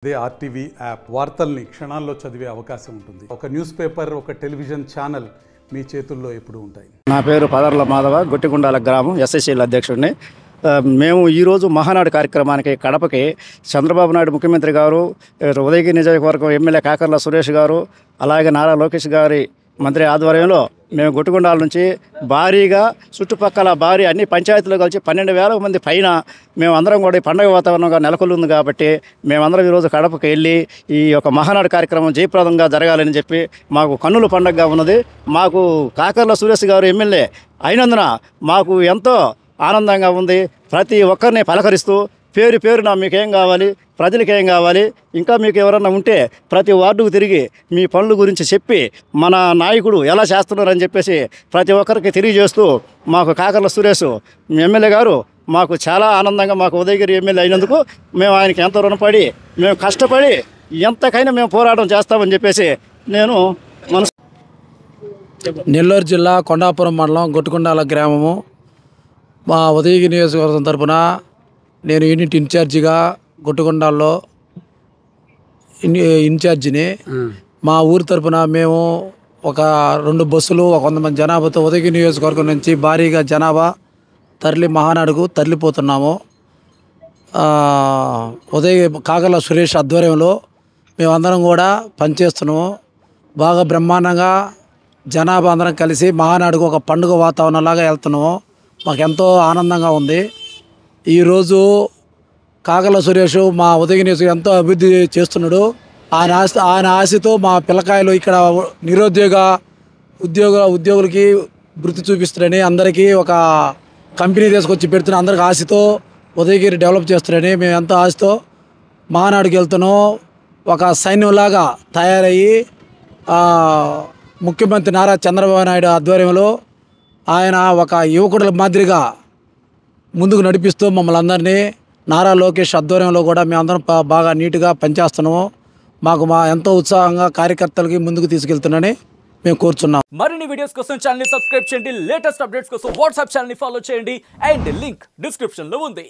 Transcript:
అదే RTV app వార్తల్ని క్షణాల్లో చదివే అవకాశం ఉంటుంది. ఒక న్యూస్ పేపర్, ఒక టెలివిజన్ ఛానల్ మీ చేతుల్లో ఎప్పుడూ ఉంటాయి. నా పేరు పదర్ల మాధవ, గొట్టిగుండాల గ్రామం ఎస్ఎస్సీల అధ్యక్షుడిని. మేము ఈరోజు మహానాడు కార్యక్రమానికి కడపకి చంద్రబాబు నాయుడు ముఖ్యమంత్రి గారు, ఉదయగిరి నియోజకవర్గం ఎమ్మెల్యే కాకర్ల సురేష్ గారు, అలాగే నారా లోకేష్ గారి మంత్రి ఆధ్వర్యంలో మేము గొట్టుగుండాల నుంచి భారీగా చుట్టుపక్కల అన్ని పంచాయతీలు కలిసి 12,000 మంది పైన మేమందరం కూడా ఈ పండుగ వాతావరణంగా నెలకొల్లుంది కాబట్టి మేమందరం ఈరోజు కడపకి వెళ్ళి ఈ యొక్క మహానాడు కార్యక్రమం జయప్రదంగా జరగాలని చెప్పి మాకు కన్నుల పండుగగా ఉన్నది. మాకు కాకర్ల సురేష్ గారు ఎమ్మెల్యే అయినందున మాకు ఎంతో ఆనందంగా ఉంది. ప్రతి ఒక్కరిని పలకరిస్తూ పేరు పేరున మీకేం కావాలి, ప్రజలకి ఏం కావాలి, ఇంకా మీకు ఎవరన్నా ఉంటే ప్రతి వార్డుకు తిరిగి మీ పనుల గురించి చెప్పి మన నాయకుడు ఎలా చేస్తున్నారని చెప్పేసి ప్రతి ఒక్కరికి తెలియజేస్తూ మాకు కాకర్ల సురేష్ ఎమ్మెల్యే గారు మాకు చాలా ఆనందంగా, మాకు ఉదయగిరి ఎమ్మెల్యే అయినందుకు మేము ఆయనకి ఎంతో రుణపడి మేము కష్టపడి ఎంతకైనా మేము పోరాటం చేస్తామని చెప్పేసి నేను నెల్లూరు జిల్లా కొండాపురం మండలం గొట్టుగుండాల గ్రామము. మా ఉదయగిరి నియోజకవర్గం తరపున నేను యూనిట్ ఇన్ఛార్జిగా గొట్టుగుండాల్లో ఇన్ఛార్జిని. మా ఊరి తరపున మేము ఒక 2 బస్సులు 100 మంది జనాభాతో ఉదయగిరి నియోజకవర్గం నుంచి భారీగా జనాభా మహానాడుకు తరలిపోతున్నాము. కాకర్ల సురేష్ ఆధ్వర్యంలో మేమందరం కూడా పనిచేస్తున్నాము. బాగా బ్రహ్మాండంగా జనాభా అందరం కలిసి మహానాడుకు ఒక పండుగ వాతావరణంలాగా వెళ్తున్నాము. మాకెంతో ఆనందంగా ఉంది. ఈరోజు కాకర్ల సురేష్ మా ఉదయగిరి నియోజకవర్గం ఎంతో అభివృద్ధి చేస్తున్నాడు. ఆయన ఆశతో మా పిల్లకాయలు ఇక్కడ ఉద్యోగులకి వృత్తి చూపిస్తారని, అందరికీ ఒక కంపెనీ తీసుకొచ్చి పెడుతున్న అందరికి ఆశతో ఉదయగిరి డెవలప్ చేస్తారని మేము ఎంతో ఆశతో మహానాడుకి వెళ్తున్నాం. ఒక సైన్యంలాగా తయారయ్యి ముఖ్యమంత్రి నారా చంద్రబాబు నాయుడు ఆధ్వర్యంలో ఆయన ఒక యువకుడుల మాదిరిగా ముందుకు నడిపిస్తూ మమ్మల్ని అందరినీ నారా లోకేష్ ఆధ్వర్యంలో కూడా మేమందరం బాగా నీట్గా పనిచేస్తున్నాము. మాకు ఎంతో ఉత్సాహంగా కార్యకర్తలకి ముందుకు తీసుకెళ్తున్నానని మేము కోరుచున్నాం. మరిన్ని వీడియోస్ కోసం ఛానల్ ని సబ్స్క్రైబ్ చేయండి. లేటెస్ట్ అప్డేట్స్ కోసం వాట్సాప్ ఛానల్ ని ఫాలో చేయండి. అండ్ లింక్ డిస్క్రిప్షన్ లో ఉంది.